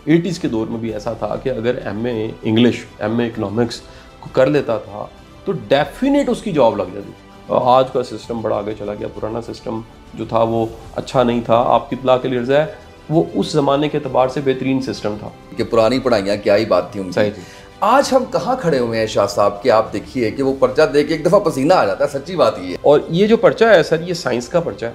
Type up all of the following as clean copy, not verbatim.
80s के दौर में भी ऐसा था कि अगर MA इंग्लिश, MA इकोनॉमिक्स कर लेता था तो डेफिनेट उसकी जॉब लग जाती। आज का सिस्टम बड़ा आगे चला गया, पुराना सिस्टम जो था वो अच्छा नहीं था। आपकी इत्तला के लिए है वो उस ज़माने के अतबार से बेहतरीन सिस्टम था कि पुरानी पढ़ाइयाँ क्या ही बात थी उनकी। आज हम कहाँ खड़े हुए हैं शाह साहब कि आप देखिए कि वो पर्चा देख के एक दफ़ा पसीना आ जाता है, सच्ची बात ये है। और ये जो पर्चा है सर, ये साइंस का पर्चा है,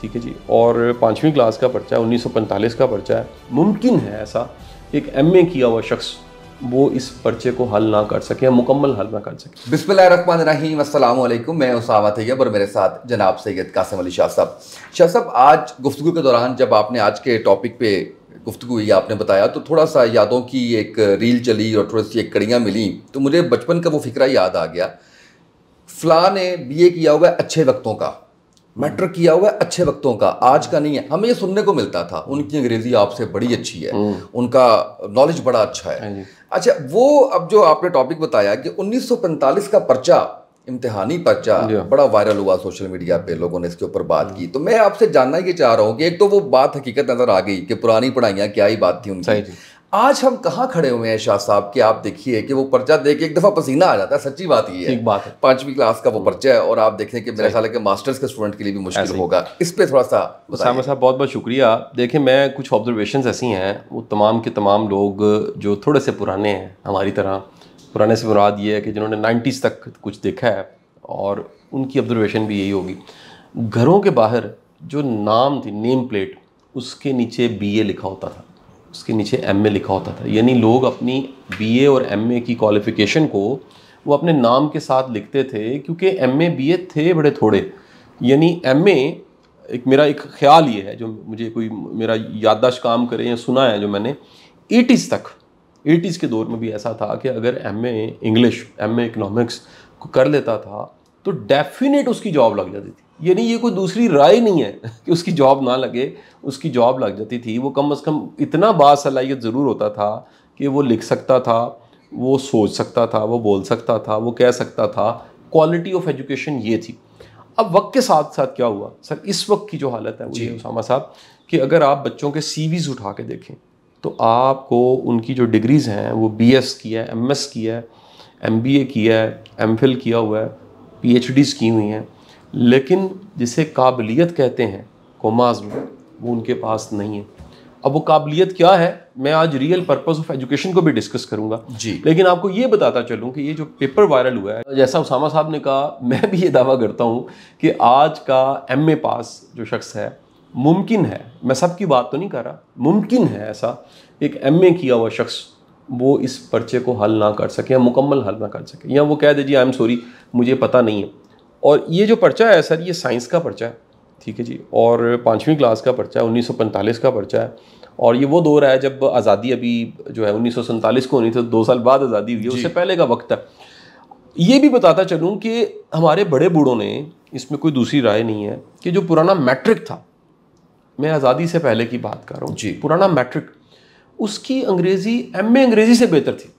ठीक है जी, और 5वीं क्लास का पर्चा है, 1945 का पर्चा है। मुमकिन है ऐसा एक MA किया हुआ शख्स वो इस पर्चे को हल ना कर सके या मुकम्मल हल ना कर सके। बिस्मिल्लाहिर्रहमानिर्रहीम, अस्सलाम वालेकुम। मैं उसामा तैयब और मेरे साथ जनाब सैयद कासिम अली शाह साहब। शाह साहब, आज गुफ्तगू के दौरान जब आपने आज के टॉपिक पे गुफ्तगू हुई, आपने बताया तो थोड़ा सा यादों की एक रील चली और थोड़ी सी एक कड़ियाँ मिली, तो मुझे बचपन का वो फिक्रा याद आ गया। फ़लाँ ने BA किया हुआ है अच्छे वक्तों का, मैट्रिक किया हुआ है अच्छे वक्तों का, आज का नहीं है। हमें ये सुनने को मिलता था उनकी अंग्रेज़ी आपसे बड़ी अच्छी है, उनका नॉलेज बड़ा अच्छा है। अच्छा, वो अब जो आपने टॉपिक बताया कि 1945 का पर्चा, इम्तिहानी पर्चा, बड़ा वायरल हुआ सोशल मीडिया पे, लोगों ने इसके ऊपर बात की। तो मैं आपसे जानना ये चाह रहा हूँ कि एक तो वो बात हकीकत नज़र आ गई कि पुरानी पढ़ाइयाँ क्या ही बात थी उनकी। आज हम कहाँ खड़े हुए हैं शाह साहब कि आप देखिए कि वो पर्चा देख के एक दफ़ा पसीना आ जाता है, सच्ची बात ये है। ठीक बात है। 5वीं क्लास का वो पर्चा है और आप देखें कि मेरे ख्याल है कि मास्टर्स के स्टूडेंट के लिए भी मुश्किल होगा। इस पे थोड़ा सा उसामा साहब बहुत बहुत शुक्रिया। देखें, मैं कुछ ऑब्जर्वेशंस ऐसी हैं, वो तमाम के तमाम लोग जो थोड़े से पुराने हैं हमारी तरह, पुराने से मुराद ये है कि जिन्होंने 90s तक कुछ देखा है, और उनकी ऑब्जर्वेशन भी यही होगी। घरों के बाहर जो नाम थी, नेम प्लेट, उसके नीचे BA लिखा होता था, उसके नीचे MA लिखा होता था। यानी लोग अपनी BA और MA की क्वालिफ़िकेशन को वो अपने नाम के साथ लिखते थे, क्योंकि MA BA थे बड़े थोड़े। यानी MA मेरा एक ख्याल ये है, जो मुझे कोई मेरा याददाश्त काम करे या सुना है जो मैंने, 80s के दौर में भी ऐसा था कि अगर MA इंग्लिश, MA इकोनॉमिक्स को कर लेता था तो डेफिनेट उसकी जॉब लग जाती थी। यानी ये कोई दूसरी राय नहीं है कि उसकी जॉब ना लगे, उसकी जॉब लग जाती थी। वो कम से कम इतना बासलाहियत ज़रूर होता था कि वो लिख सकता था, वो सोच सकता था, वो बोल सकता था, वो कह सकता था। क्वालिटी ऑफ एजुकेशन ये थी। अब वक्त के साथ साथ क्या हुआ सर, इस वक्त की जो हालत है वो ये उसामा साहब कि अगर आप बच्चों के CVs उठा के देखें तो आपको उनकी जो डिग्रीज़ हैं वो BS किया है, MS किया है, MBA किया है, MPhil किया हुआ है, PhDs की हुई हैं, लेकिन जिसे काबिलियत कहते हैं कॉमास में, वो उनके पास नहीं है। अब वो काबिलियत क्या है, मैं आज रियल पर्पस ऑफ एजुकेशन को भी डिस्कस करूंगा जी, लेकिन आपको ये बताता चलूं कि ये जो पेपर वायरल हुआ है, जैसा उसामा साहब ने कहा, मैं भी ये दावा करता हूं कि आज का MA पास जो शख्स है, मुमकिन है, मैं सबकी बात तो नहीं कर रहा, मुमकिन है ऐसा एक MA किया हुआ शख्स वो इस पर्चे को हल ना कर सके या मुकम्मल हल ना कर सके, या वो कह दे जी आई एम सॉरी मुझे पता नहीं है। और ये जो पर्चा है सर, ये साइंस का पर्चा है, ठीक है जी, और 5वीं क्लास का पर्चा है, 1945 का पर्चा है। और ये वो दौर है जब आज़ादी अभी जो है 1947 को होनी थी, 2 साल बाद आज़ादी हुई है, उससे पहले का वक्त है। ये भी बताता चलूँ कि हमारे बड़े बूढ़ों ने, इसमें कोई दूसरी राय नहीं है, कि जो पुराना मैट्रिक था, मैं आज़ादी से पहले की बात कर रहा हूँ, पुराना मैट्रिक, उसकी अंग्रेज़ी MA अंग्रेज़ी से बेहतर थी।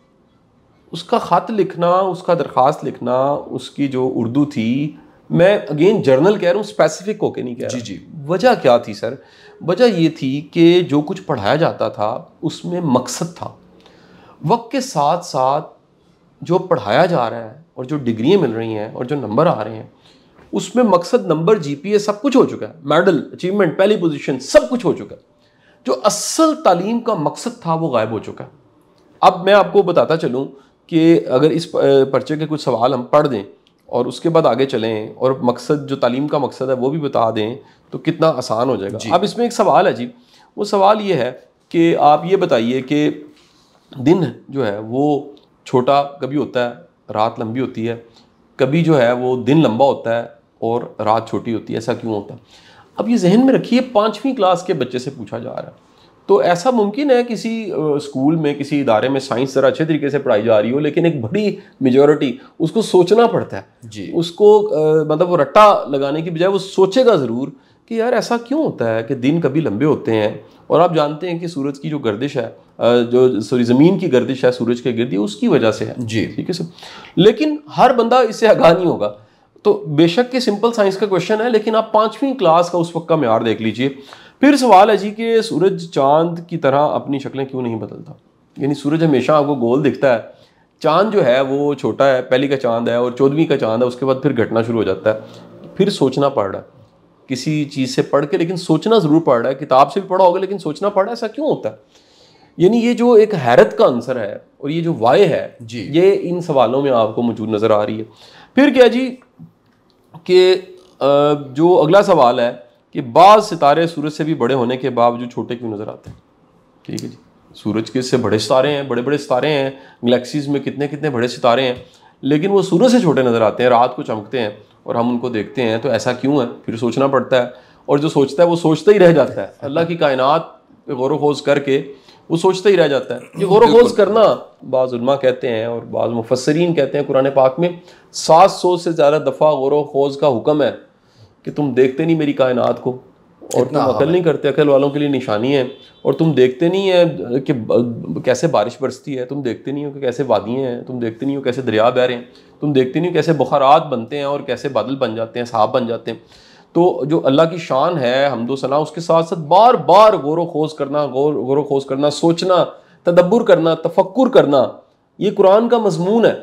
उसका ख़त लिखना, उसका दरख्वास्त लिखना, उसकी जो उर्दू थी, मैं अगेन जर्नल कह रहा हूँ, स्पेसिफिक होके नहीं कह रहा। जी। वजह क्या थी सर? वजह ये थी कि जो कुछ पढ़ाया जाता था उसमें मकसद था। वक्त के साथ साथ जो पढ़ाया जा रहा है और जो डिग्रियाँ मिल रही हैं और जो नंबर आ रहे हैं, उसमें मकसद, नंबर, GPA सब कुछ हो चुका है, मेडल, अचीवमेंट, पहली पोजीशन, सब कुछ हो चुका है। जो असल तालीम का मकसद था वो गायब हो चुका है। अब मैं आपको बताता चलूँ कि अगर इस पर्चे के कुछ सवाल हम पढ़ दें और उसके बाद आगे चलें और मकसद, जो तालीम का मकसद है वो भी बता दें, तो कितना आसान हो जाएगा। अब इसमें एक सवाल है जी, वो सवाल ये है कि आप ये बताइए कि दिन जो है वो छोटा कभी होता है, रात लंबी होती है, कभी जो है वो दिन लंबा होता है और रात छोटी होती है, ऐसा क्यों होता है? अब ये जहन में रखिए, 5वीं क्लास के बच्चे से पूछा जा रहा है, तो ऐसा मुमकिन है किसी स्कूल में, किसी इदारे में साइंस ज़रा अच्छे तरीके से पढ़ाई जा रही हो, लेकिन एक बड़ी मेजॉरिटी उसको सोचना पड़ता है जी, उसको मतलब वो रट्टा लगाने की बजाय वो सोचेगा ज़रूर कि यार ऐसा क्यों होता है कि दिन कभी लंबे होते हैं। और आप जानते हैं कि सूरज की जो गर्दिश है, जो ज़मीन की गर्दिश है सूरज के गिर्द, उसकी वजह से है जी, ठीक है सर। लेकिन हर बंदा इससे आगाह नहीं होगा। तो बेशक कि सिंपल साइंस का क्वेश्चन है, लेकिन आप 5वीं क्लास का उस वक्त का म्यार देख लीजिए। फिर सवाल है जी कि सूरज चांद की तरह अपनी शक्लें क्यों नहीं बदलता। यानी सूरज हमेशा आपको गोल दिखता है, चांद जो है वो छोटा है, पहली का चांद है और 14वीं का चांद है, उसके बाद फिर घटना शुरू हो जाता है। फिर सोचना पड़ रहा है किसी चीज़ से पढ़ के, लेकिन सोचना ज़रूर पड़ रहा है, किताब से भी पढ़ा होगा लेकिन सोचना पड़ रहा है, ऐसा क्यों होता है। यानी ये जो एक हैरत का आंसर है और ये जो वाय है जी, ये इन सवालों में आपको मौजूद नज़र आ रही है। फिर क्या जी कि जो अगला सवाल है कि बाज़ सितारे सूरज से भी बड़े होने के बावजूद छोटे क्यों नज़र आते हैं। ठीक है जी, सूरज के से बड़े सितारे हैं, बड़े बड़े सितारे हैं, गैलेक्सीज में कितने कितने बड़े सितारे हैं, लेकिन वो सूरज से छोटे नज़र आते हैं, रात को चमकते हैं और हम उनको देखते हैं। तो ऐसा क्यों है, फिर सोचना पड़ता है, और जो सोचता है वो सोचता ही रह जाता है। अल्लाह की कायनात पे गौर खोज करके वो सोचता ही रह जाता है। ये गौर खोज करना बाज़ उलमा कहते हैं और बाज़ मुफस्सरीन कहते हैं कुरान पाक में 700 से ज़्यादा दफ़ा गौर खोज का हुक्म है कि तुम देखते नहीं मेरी कायनात को और तुम अकल नहीं करते। अकल वालों के लिए निशानी है। और तुम देखते नहीं है कि कैसे बारिश बरसती है, तुम देखते नहीं हो कि कैसे वादियाँ हैं, तुम देखते नहीं हो कैसे दरिया बह रहे हैं, तुम देखते नहीं हो कैसे बुखारात बनते हैं और कैसे बादल बन जाते हैं, सहाब बन जाते हैं। तो जो अल्लाह की शान है हम्दो सना, उसके साथ साथ बार बार गौर खोज करना, गौर खोज करना, सोचना, तदब्बुर करना, तफक्कुर करना, ये कुरान का मजमून है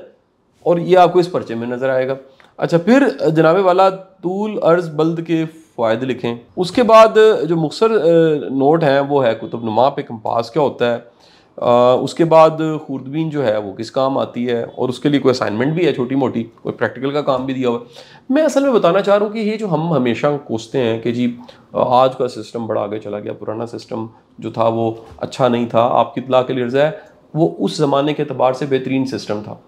और ये आपको इस पर्चे में नज़र आएगा। अच्छा, फिर जनाबे वाला तूल अर्ज बल्द के फ़ायदे लिखें। उसके बाद जो मुख्तसर नोट हैं वो है कुतुबनुमा पे कंपास क्या होता है, उसके बाद खुर्दबीन जो है वो किस काम आती है, और उसके लिए कोई असाइनमेंट भी है छोटी मोटी, कोई प्रैक्टिकल का काम भी दिया हुआ है। मैं असल में बताना चाह रहा हूँ कि ये जो हम हमेशा कोसते हैं कि जी आज का सिस्टम बड़ा आगे चला गया, पुराना सिस्टम जो था वो अच्छा नहीं था, आपकी इत्तला के लिए अर्ज़ है वो उस ज़माने के अतबार से बेहतरीन सिस्टम था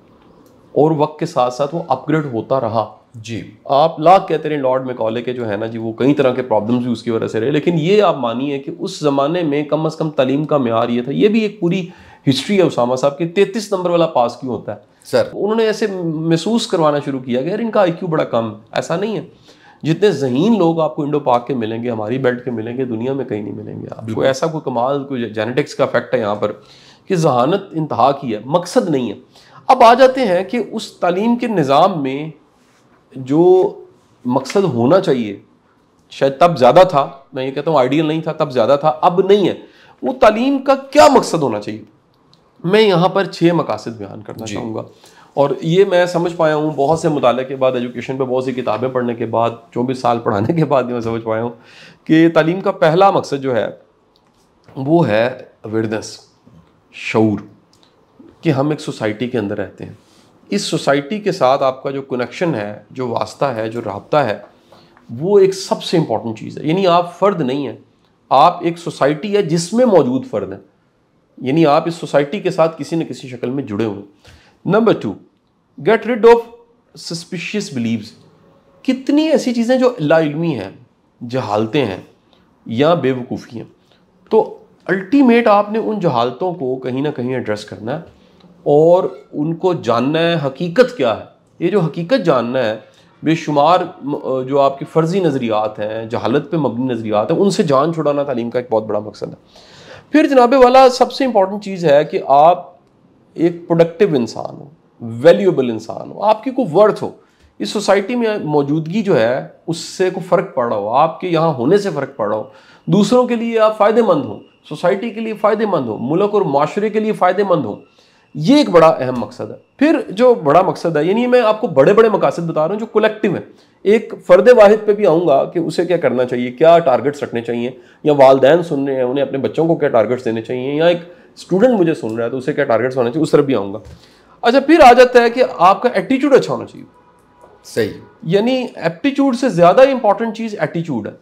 और वक्त के साथ साथ वो अपग्रेड होता रहा। जी, आप लाख कहते रहे लॉर्ड मैकॉले के जो है ना जी, वो कई तरह के प्रॉब्लम्स भी उसकी वजह से रहे, लेकिन ये आप मानिए कि उस ज़माने में कम से कम तालीम का म्यार ये था। ये भी एक पूरी हिस्ट्री है उसामा साहब की। 33 नंबर वाला पास क्यों होता है सर? उन्होंने ऐसे महसूस करवाना शुरू किया कि यार इनका IQ बड़ा कम। ऐसा नहीं है, जितने ज़हीन लोग आपको इंडो पाक के मिलेंगे, हमारी बेल्ट के मिलेंगे, दुनिया में कहीं नहीं मिलेंगे आपको। ऐसा कोई कमाल, कोई जेनेटिक्स का फैक्ट है यहाँ पर कि जहानत इंतहा की है, मकसद नहीं है। अब आ जाते हैं कि उस तालीम के निज़ाम में जो मकसद होना चाहिए शायद तब ज़्यादा था, मैं ये कहता हूँ आइडियल नहीं था, तब ज़्यादा था, अब नहीं है। वो तालीम का क्या मकसद होना चाहिए, मैं यहाँ पर 6 मकासद बयान करना चाहूँगा। और ये मैं समझ पाया हूँ बहुत से मुताले के बाद, एजुकेशन पे बहुत सी किताबें पढ़ने के बाद, 24 साल पढ़ाने के बाद मैं समझ पाया हूँ कि तालीम का पहला मकसद जो है वो है अवेयरनेस, शऊर, कि हम एक सोसाइटी के अंदर रहते हैं। इस सोसाइटी के साथ आपका जो कनेक्शन है, जो वास्ता है, जो राब्ता है, वो एक सबसे इम्पॉर्टेंट चीज़ है। यानी आप फ़र्द नहीं हैं, आप एक सोसाइटी है जिसमें मौजूद फ़र्द हैं। यानी आप इस सोसाइटी के साथ किसी न किसी शक्ल में जुड़े हुए। Number 2, get rid of suspicious beliefs. कितनी ऐसी चीज़ें जो लाइल्मी हैं, जहालतें हैं या बेवकूफ़ी हैं, तो अल्टीमेट आपने उन जहालतों को कहीं ना कहीं एड्रेस करना है और उनको जानना है हकीकत क्या है। ये जो हकीकत जानना है, बेशुमार जो आपकी फ़र्जी नज़रियात हैं, जहालत पे मबनी नज़रियात हैं, उनसे जान छुड़ाना तालीम का एक बहुत बड़ा मकसद है। फिर जनाबे वाला सबसे इम्पॉर्टेंट चीज़ है कि आप एक प्रोडक्टिव इंसान हो, वैल्यूएबल इंसान हो, आपकी कोई वर्थ हो, इस सोसाइटी में मौजूदगी जो है उससे को फ़र्क पड़ रहा हो, आपके यहाँ होने से फ़र्क पड़ रहा हो, दूसरों के लिए आप फ़ायदेमंद हो, सोसाइटी के लिए फ़ायदेमंद हो, मुल्क और माशरे के लिए फ़ायदेमंद हो। ये एक बड़ा अहम मकसद है। फिर जो बड़ा मकसद है, यानी मैं आपको बड़े बड़े मकासद बता रहा हूँ जो कलेक्टिव है। एक फ़र्द वाहिद पे भी आऊँगा कि उसे क्या करना चाहिए, क्या टारगेट्स रखने चाहिए, या वालदैन सुन रहे हैं उन्हें अपने बच्चों को क्या टारगेट्स देने चाहिए, या एक स्टूडेंट मुझे सुन रहा है तो उसे क्या टारगेट्स होने चाहिए, उस तरफ भी आऊँगा। अच्छा, फिर आ जाता है कि आपका एटीट्यूड अच्छा होना चाहिए। सही, यानी एप्टीट्यूड से ज़्यादा इंपॉर्टेंट चीज़ एटीट्यूड है,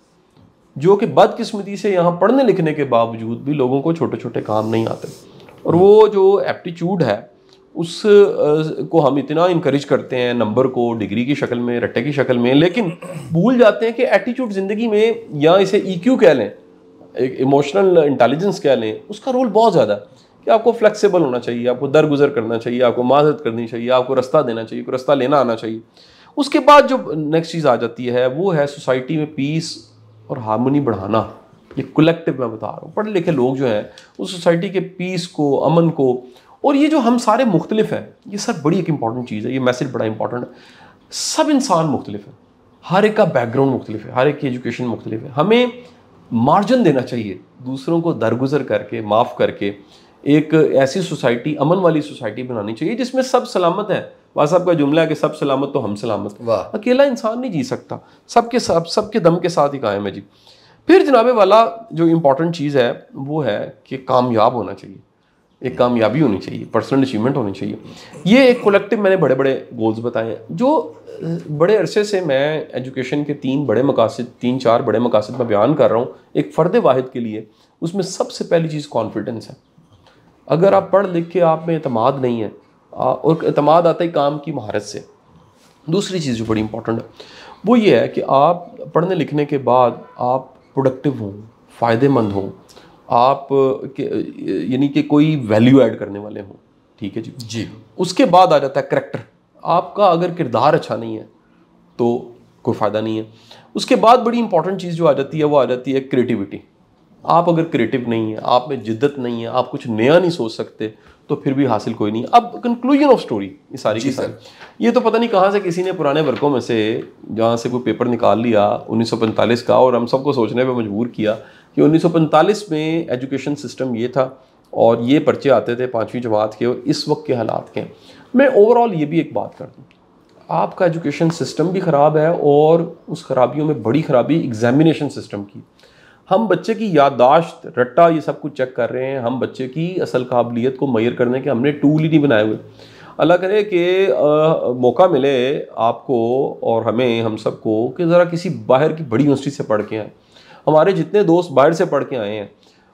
जो कि बदकिस्मती से यहाँ पढ़ने लिखने के बावजूद भी लोगों को छोटे छोटे काम नहीं आते। और वो जो एप्टीट्यूड है उस को हम इतना इनकरेज करते हैं नंबर को डिग्री की शक्ल में, रट्टे की शक्ल में, लेकिन भूल जाते हैं कि एटीट्यूड ज़िंदगी में, या इसे EQ कह लें, एक इमोशनल इंटेलिजेंस कह लें, उसका रोल बहुत ज़्यादा है कि आपको फ्लेक्सिबल होना चाहिए, आपको दरगुजर करना चाहिए, आपको माजरत करनी चाहिए, आपको रास्ता देना चाहिए, कोई रास्ता लेना आना चाहिए। उसके बाद जो नेक्स्ट चीज़ आ जाती है वो है सोसाइटी में पीस और हार्मनी बढ़ाना। ये कलेक्टिव मैं बता रहा हूँ, पढ़े लिखे लोग जो हैं उस सोसाइटी के पीस को, अमन को, और ये जो हम सारे मुख्तलिफ हैं, ये सर बड़ी एक इंपॉर्टेंट चीज़ है, ये मैसेज बड़ा इंपॉर्टेंट है। सब इंसान मुख्तलिफ है, हर एक का बैकग्राउंड मुख्तलिफ है, हर एक की एजुकेशन मुख्तलिफ है। हमें मार्जिन देना चाहिए, दूसरों को दरगुजर करके, माफ़ करके एक ऐसी सोसाइटी, अमन वाली सोसाइटी बनानी चाहिए जिसमें सब सलामत है। वहाँ साहब का जुमला है कि सब सलामत तो हम सलामत। अकेला इंसान नहीं जी सकता, सबके दम के साथ ही कायम है जी। फिर जनाबे वाला जो इम्पोर्टेंट चीज़ है वो है कि कामयाब होना चाहिए, एक कामयाबी होनी चाहिए, पर्सनल अचीवमेंट होनी चाहिए। ये एक कलेक्टिव मैंने बड़े बड़े गोल्स बताए हैं जो बड़े अरसे से मैं एजुकेशन के 3-4 बड़े मकासद में बयान कर रहा हूँ एक फ़र्द वाहिद के लिए। उसमें सबसे पहली चीज़ कॉन्फिडेंस है। अगर आप पढ़ लिख के आप में एतमाद नहीं है, और एतमाद आता है काम की महारत से। दूसरी चीज़ जो बड़ी इंपॉर्टेंट है वो ये है कि आप पढ़ने लिखने के बाद आप प्रोडक्टिव हों, फ़ायदेमंद हों, आप यानी कि कोई वैल्यू ऐड करने वाले हों। ठीक है जी। उसके बाद आ जाता है करैक्टर। आपका अगर किरदार अच्छा नहीं है तो कोई फ़ायदा नहीं है। उसके बाद बड़ी इंपॉर्टेंट चीज़ जो आ जाती है वो आ जाती है क्रिएटिविटी। आप अगर क्रिएटिव नहीं है, आप में जिद्दत नहीं है, आप कुछ नया नहीं सोच सकते तो फिर भी हासिल कोई नहीं। अब कंक्लूजन ऑफ स्टोरी ये सारी की सारी, ये तो पता नहीं कहाँ से किसी ने पुराने वर्कों में से जहाँ से कोई पेपर निकाल लिया 1945 का और हम सबको सोचने पे मजबूर किया कि 1945 में एजुकेशन सिस्टम ये था और ये पर्चे आते थे 5वीं जमात के और इस वक्त के हालात के। मैं ओवरऑल ये भी एक बात कर दूँ, आपका एजुकेशन सिस्टम भी ख़राब है और उस खराबियों में बड़ी खराबी एग्जामिनेशन सिस्टम की। हम बच्चे की याददाश्त, रट्टा, ये सब कुछ चेक कर रहे हैं। हम बच्चे की असल काबिलियत को मैयर करने के हमने टूल ही नहीं बनाए हुए। अल्लाह करे कि मौका मिले आपको और हमें, हम सबको, कि ज़रा किसी बाहर की बड़ी यूनिवर्सिटी से पढ़ के आए। हमारे जितने दोस्त बाहर से पढ़ के आए हैं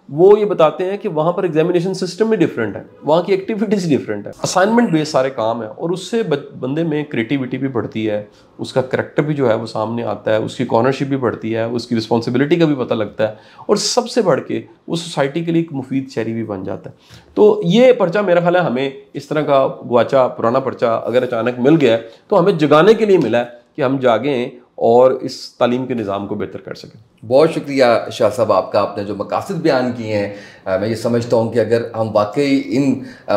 वो ये बताते हैं कि वहाँ पर एग्जामिनेशन सिस्टम भी डिफरेंट है, वहाँ की एक्टिविटीज़ डिफरेंट है, असाइनमेंट बेस्ड सारे काम है और उससे बंदे में क्रिएटिविटी भी बढ़ती है, उसका करैक्टर भी जो है वो सामने आता है, उसकी कॉर्नरशिप भी बढ़ती है, उसकी रिस्पॉन्सिबिलिटी का भी पता लगता है और सबसे बढ़ के वो सोसाइटी के लिए एक मुफीद शहरी भी बन जाता है। तो ये पर्चा मेरा ख्याल है हमें इस तरह का गुआचा पुराना पर्चा अगर अचानक मिल गया है तो हमें जगाने के लिए मिला है कि हम जागें और इस तालीम के निज़ाम को बेहतर कर सकें। बहुत शुक्रिया शाह साहब आपका, आपने जो मकासद बयान किए हैं मैं ये समझता हूँ कि अगर हम वाकई इन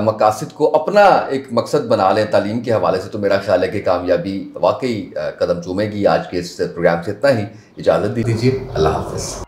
मकासद को अपना एक मकसद बना लें तालीम के हवाले से तो मेरा ख्याल है कि कामयाबी वाकई कदम चूमेगी। आज के इस प्रोग्राम से इतना ही, इजाज़त दीजिए, अल्लाह हाफ़िज़।